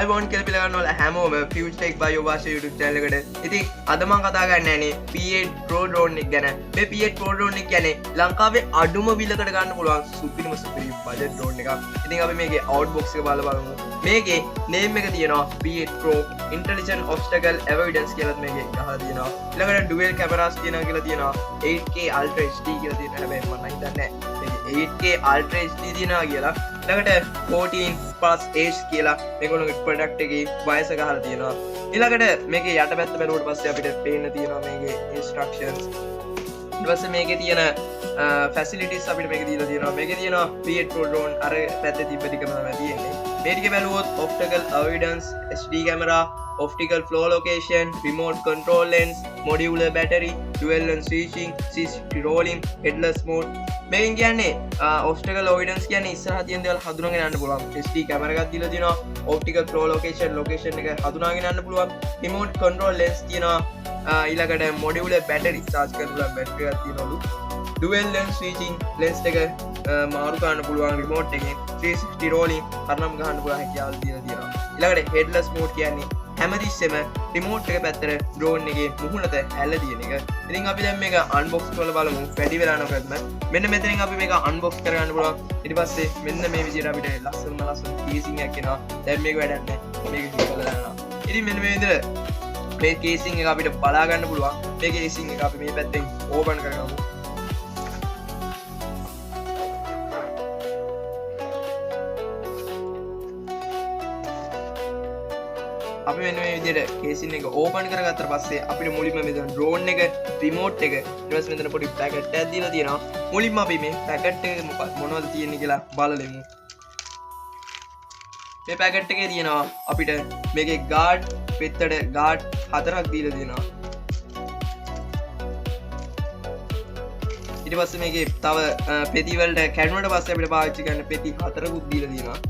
අයිබෝන් කියලා පිළිගන්නවල හැමෝම ෆියුචර් ටෙක් බයෝ වාෂා YouTube channel එකට. ඉතින් අද මම කතා කරන්න යන්නේ P8 Pro drone එක ගැන. මේ P8 Pro drone එක කියන්නේ ලංකාවේ අඩුම විලකට ගන්න පුළුවන් සුපිරිම budget drone එකක්. ඉතින් අපි මේකේ outbox එක බලලා බලමු. මේකේ name එක තියෙනවා P8 Pro Intelligent Obstacle Avoidance කියලා මේකේ ගහලා තියෙනවා. ඊළඟට dual cameras තියෙනවා කියලා තියෙනවා. 8K Ultra HD කියලා තියෙනවා. හැබැයි මම හිතන්නේ මේකේ 8K Ultra HD තියෙනවා කියලා. ඊළඟට 14 plus age කියලා මේගොල්ලෝගේ ප්‍රොඩක්ට් එකේ වයස ගහලා තියෙනවා. ඊළඟට මේකේ යටපැත්ත බැලුවට පස්සේ අපිට පේන්න තියෙනවා මේකේ instructions. ඊට පස්සේ මේකේ තියෙන facilities අපිට මේකේ දීලා තියෙනවා. මේකේ තියෙනවා P8 Pro drone අර පැත්තේ තිබ්බ ටිකම තමයි තියෙන්නේ. මේ ටික බැලුවොත් obstacle avoidance, HD camera, optical flow location, remote control lens, modular battery, dual lens switching, 360 rolling, headless mode. මේකෙන් කියන්නේ obstacle avoidance කියන්නේ ඉස්සරහ තියෙන දේවල් හඳුනාගෙන යන්න පුළුවන්. HD camera එකක් දීලා තියෙනවා. optical flow location එක හඳුනාගෙන යන්න පුළුවන්. remote control lens තියෙනවා. ඊළඟට modular battery charge කරලා battery එකක් තියෙනවලු. dual lens switching lens එක මාරු කරන්න පුළුවන් remote එකෙන්. 360 rolling හරනම් ගහන්න පුළුවන් හැකියාව දීලා තියෙනවා. ඊළඟට headless mode කියන්නේ හැමතිස්සෙම රිමෝට් එක පැත්තට ඩ්‍රෝන් එකේ මුහුණත ඇල්ල තියෙන එක. ඉතින් අපි දැන් මේක අන්බොක්ස් කරලා බලමු. වැඩි වෙලා නොකරම. මෙන්න මෙතනින් අපි මේක අන්බොක්ස් කරගන්න පුළුවන්. ඊට පස්සේ මෙන්න මේ විදිහට අපිට ලස්සන කේසින් එකක් එනවා. දැන් මේක වැඩක් නැහැ. මේක කියලා දානවා. ඉතින් මෙන්න මේ විදිහට මේ කේසින් එක අපිට බලා ගන්න පුළුවන්. මේ කේසින් එක අපි මේ පැත්තෙන් ඕපන් කරගමු. අපි මෙන්න මේ විදිහට කේසින් එක ඕපන් කරගත්තට පස්සේ අපිට මුලින්ම මෙතන ඩ්‍රෝන් එක රිමෝට් එක ඊට පස්සේ මෙතන පොඩි පැකට් එකක් දීලා තියෙනවා. මුලින්ම අපි මේ පැකට් එකේ මොනවද තියෙන්නේ කියලා බලලෙමු. මේ පැකට් එකේ තියෙනවා අපිට මේකේ ගාඩ් පෙත්තට ගාඩ් 4ක් දීලා තියෙනවා. ඊට පස්සේ මේකේ තව පෙති වලට කැඩුනට පස්සේ අපිට පාවිච්චි කරන්න පෙති 4කුත් දීලා තියෙනවා.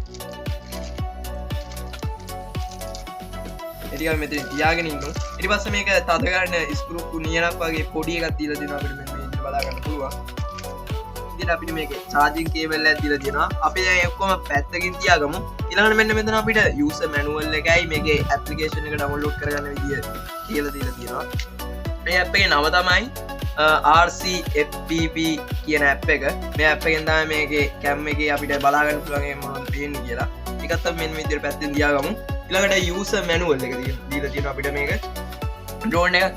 ටිකක් මෙතන තියාගෙන ඉන්න. ඊට පස්සේ මේක තද ගන්න ස්ක්‍රූ කුණියනක් වගේ පොඩි එකක් දීලා දෙනවා අපිට මෙන්න මේක බලා ගන්න පුළුවන්. ඉතින් අපිට මේකේ charging cable එකක් දීලා දෙනවා. අපි දැන් ඔක්කොම පැත්තකින් තියාගමු. ඊළඟට මෙන්න මෙතන අපිට user manual එකයි මේකේ application එක download කරගන්න විදිය කියලා දීලා තියෙනවා. මේ app එකේ නම තමයි RCFPP කියන app එක. මේ app එකෙන් තමයි මේකේ cam එකේ අපිට බලා ගන්න පුළුවන් මේ මොනවද පේන්නේ කියලා. ඒකත් අපි මෙන්න මේ විදියට පැත්තෙන් තියාගමු. ඊළඟට user manual එක දීලා තියෙනවා අපිට මේක. drone එක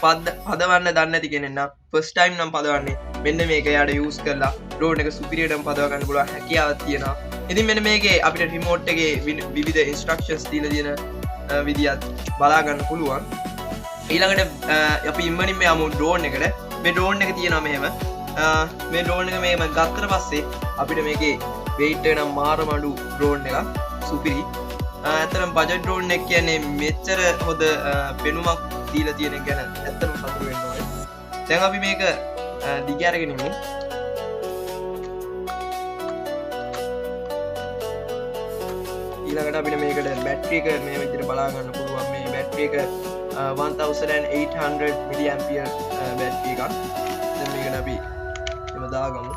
පදවන්න දන්නේ නැති කෙනෙක් නම් first time නම් පදවන්නේ මෙන්න මේක යාට use කරලා drone එක superiorටම පදව ගන්න පුළුවන් හැකියාවක් තියෙනවා. ඉතින් මෙන්න මේකේ අපිට remote එකේ විවිධ instructions දීලා තියෙන විදියත් බලා ගන්න පුළුවන්. ඊළඟට අපි ඉම්මනින් මේ යමු drone එකට. මේ drone එක තියෙනවා මෙහෙම. මේ drone එක මෙහෙම ගත්තට පස්සේ අපිට මේකේ weight එක නම් මාරමඩු drone එකක් සුපිරි. ඇත්තටම බජට් ඩ්‍රෝන් එක කියන්නේ මෙච්චර හොඳ පෙනුමක් දීලා තියෙන එක ගැන ඇත්තටම සතුටු වෙන්න ඕනේ. දැන් අපි මේක දිග අරගෙන ඉමු. ඊළඟට අපිට මේකට බැටරි එක මේ විදිහට බලා ගන්න පුළුවන්. මේ බැටරි එක 1800 mAh බැටරි එකක්. දැන් මේකට අපි එම දාගමු.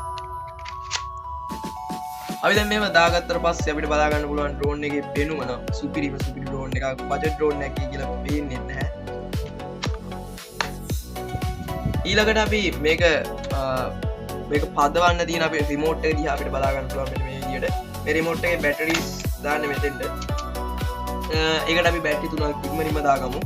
අපි දැන් මෙහෙම දාගත්තට පස්සේ අපිට බලා ගන්න පුළුවන් ඩ්‍රෝන් එකේ පෙනුම නම් සුපිරි ඩ්‍රෝන් එකක්. බජට් ඩ්‍රෝන් එකක් කියලා පේන්නේ නැහැ. ඊළඟට අපි මේක පදවන්න තියෙන අපේ රිමෝට් එක දිහා අපිට බලා ගන්න පුළුවන් මෙන්න මේ විදිහට. මේ රිමෝට් එකේ බැටරිස් දාන්නේ මෙතෙන්ට. ඒකට අපි බැටරි 3ක් ඉක්මනින්ම දාගමු.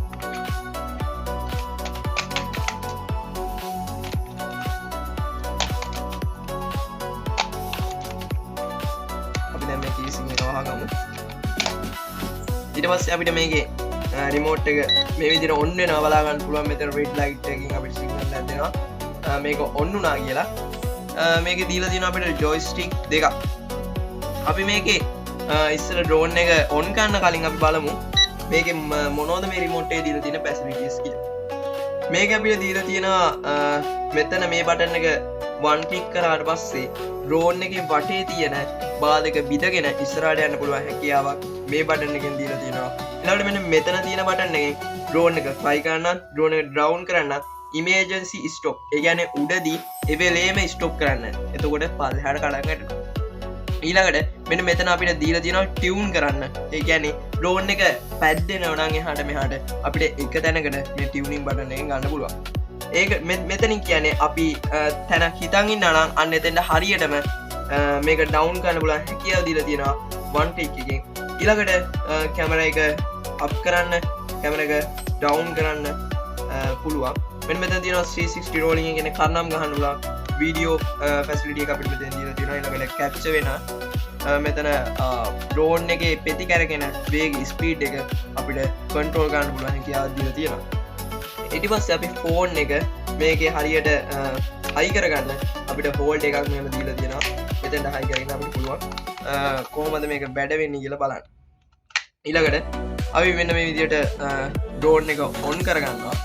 ඊට පස්සේ අපිට මේකේ රිමෝට් එක මේ විදිහට ඔන් වෙනවා බලා ගන්න පුළුවන්. මෙතන රෙඩ් ලයිට් එකකින් අපිට සිග්නල් එකක් දෙනවා මේක ඔන් වුණා කියලා. මේකේ දීලා තියෙනවා අපිට ජොයිස්ටික් දෙකක්. අපි මේකේ ඉස්සර ඩ්‍රෝන් එක ඔන් කරන්න කලින් අපි බලමු මේකේ මොනවද මේ රිමෝට් එකේ දීලා තියෙන ෆැසිලිටිස් කියලා. මේක අපිට දීලා තියෙනවා මෙතන මේ බටන් එක වන් ක්ලික් කරාට පස්සේ ඩ්‍රෝන් එකේ වටේ තියෙන බාල් එක බිඳගෙන ඉස්සරහට යන්න පුළුවන් හැකියාවක් මේ බටන් එකෙන් දීලා තියෙනවා. ඊළඟට මෙන්න මෙතන තියෙන බටන් එකෙන් ඩ්‍රෝන් එක ෆ්ලයි කරන්නත් ඩ්‍රෝන් එක ඩ්‍රවුන් කරන්නත් ඉමර්ජන්සි ස්ටොප් ඒ කියන්නේ උඩදී එවෙලේම ස්ටොප් කරන්න. එතකොට පල්ලෙහාට කඩන් වැටෙනවා. ඊළඟට මෙන්න මෙතන අපිට දීලා තියෙනවා ටියුන් කරන්න. ඒ කියන්නේ ඩ්‍රෝන් එක පැද්දෙනවා නම් එහාට මෙහාට අපිට එක තැනකට මේ ටියුනින් බටන් එකෙන් ගන්න පුළුවන්. ඒක මෙතනින් කියන්නේ අපි තැනක් හිතන් ඉන්නා නම් අන්න එතෙන්ට හරියටම මේක ඩවුන් කරන්න පුළුවන් හැකියාව දීලා තියෙනවා one click එකෙන්. ඊළඟට කැමරා එක අප් කරන්න, කැමරා එක ඩවුන් කරන්න පුළුවන්. මෙන්න මෙතන තියෙනවා 360 rolling එක කියන්නේ කර්නම් ගහන්න පුළුවන්. වීඩියෝ ෆැසිලිටි එක අපිට මෙතන දීලා තියෙනවා. ඊළඟට කැප්චර් වෙන මෙතන ඩ්‍රෝන් එකේ පෙති කරගෙන වේග ස්පීඩ් එක අපිට කන්ට්‍රෝල් කරන්න පුළුවන් හැකියාව දීලා තියෙනවා. ඊට පස්සේ අපි ෆෝන් එක මේකේ හරියට හයි කරගන්න අපිට හෝල්ඩ් එකක් මෙහෙම දීලා තියෙනවා. එතෙන්ට හයි කරගෙන අපිට පුළුවන් කොහොමද මේක වැඩ වෙන්නේ කියලා බලන්න. ඊළඟට අපි මෙන්න මේ විදිහට ඩ්‍රෝන් එක ඔන් කරගන්නවා.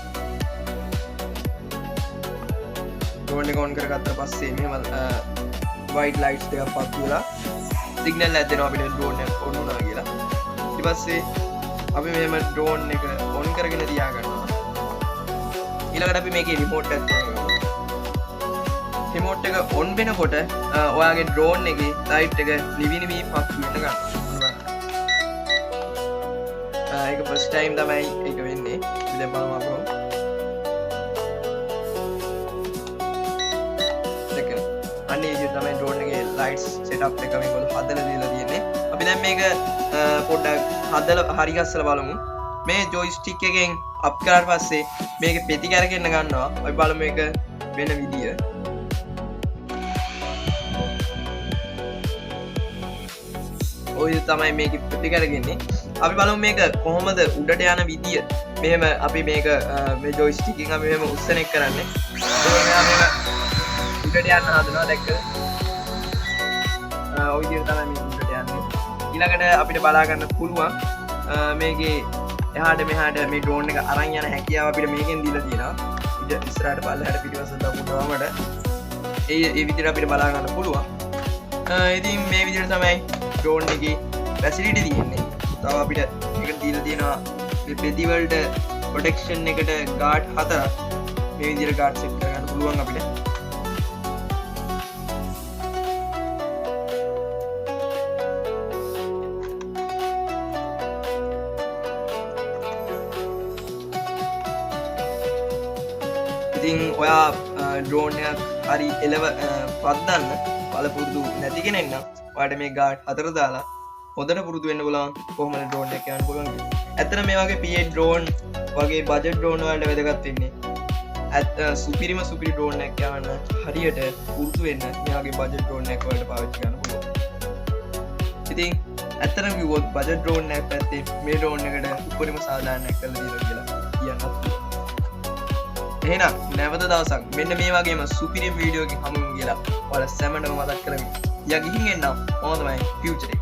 ඩ්‍රෝන් එක ඔන් කරගත්තා පස්සේ මෙහෙම white lights දෙකක් පත් වෙලා සිග්නල් එකක් දෙනවා අපිට ඩ්‍රෝන් එක ඔන් වුණා කියලා. ඊට පස්සේ අපි මෙහෙම ඩ්‍රෝන් එක ඔන් කරගෙන තියාගන්නවා. ඊළඟට අපි මේකේ රිමෝට් එකක් ගන්නවා. රිමෝට් එක ඔන් වෙනකොට ඔයාගේ ඩ්‍රෝන් එකේ ලයිට් එක නිවි නිවි පත් වෙන්න ගන්නවා. ඒක ෆස්ට් ටයිම් තමයි ඒක වෙන්නේ. ඉතින් දැන් බලමු අපෝ. දෙකන. අනේ ඉතින් තමයි ඩ්‍රෝන් එකේ ලයිට්ස් සෙටප් එක මේගොල්ලෝ හදලා දීලා තියෙන්නේ. අපි දැන් මේක පොඩ්ඩක් හදලා හරි ගස්සලා බලමු. මේ ජොයිස්ටික් එකෙන් අප් කරාට පස්සේ මේක පෙති කරගෙන ගන්නවා. අපි බලමු මේක වෙන විදිය. ඔය තමයි මේක පෙති කරගන්නේ. අපි බලමු මේක කොහොමද උඩට යන විදිය. මෙහෙම අපි මේක මේ ජොයිස්ටික් එකෙන් අපි මෙහෙම උස්සන එක කරන්නේ. ඒක මෙහෙම උඩට යන්න හදනවා දැක්කද? ඔය විදියට තමයි මේක උඩට යන්නේ. ඊළඟට අපිට බලා ගන්න පුළුවන් මේකේ එහාට මෙහාට මේ ඩ්‍රෝන් එක අරන් යන හැකියාව අපිට මේකෙන් දීලා තියෙනවා. ඊට ඉස්සරහට පල්ලෙහාට පිටිපස්සට දකුණවමඩ ඒ විදිහට අපිට බලා ගන්න පුළුවන්. ඉතින් මේ විදිහට තමයි ඩ්‍රෝන් එකේ ෆැසිලිටි තියෙන්නේ. තව අපිට මේක දීලා තියෙනවා මේ පෙති වලට ප්‍රොටෙක්ෂන් එකට ගාඩ් 4ක් මේ විදිහට ගාඩ් සෙට් කරගන්න පුළුවන් අපිට. ඉතින් ඔයා ඩ්‍රෝන් එකක් හරි එලව පද්දන්න බලපුරුදු නැති කෙනෙක් නම් ඔයාලට මේ ගාඩ් 4 දාලා හොඳට පුරුදු වෙන්න බලන්න කොහොමද ඩ්‍රෝන් එක යන්න පුළුවන් කියලා. ඇත්තට මේ වගේ PA ඩ්‍රෝන් වගේ බජට් ඩ්‍රෝන් වලට වැදගත් වෙන්නේ. සුපිරිම ඩ්‍රෝන් එකක් යවන්න හරියට පුරුදු වෙන්න මේ වගේ බජට් ඩ්‍රෝන් එකක් වලට පාවිච්චි කරන්න පුළුවන්. ඉතින් ඇත්තටම කිව්වොත් බජට් ඩ්‍රෝන් එකක් පැත්තේ මේ ඩ්‍රෝන් එකට උපරිම සාධාරණයක් කරලා දීලා කියලා කියන්නත් පුළුවන්. එහෙනම් නැවත දවසක් මෙන්න මේ වගේම සුපිරි වීඩියෝ එකකින් හමුවෙමු කියලා ඔයාලා සැමටම මතක් කරගන්න. යා ගිහින් එන්නම්. මම තමයි ෆියුචර් එක.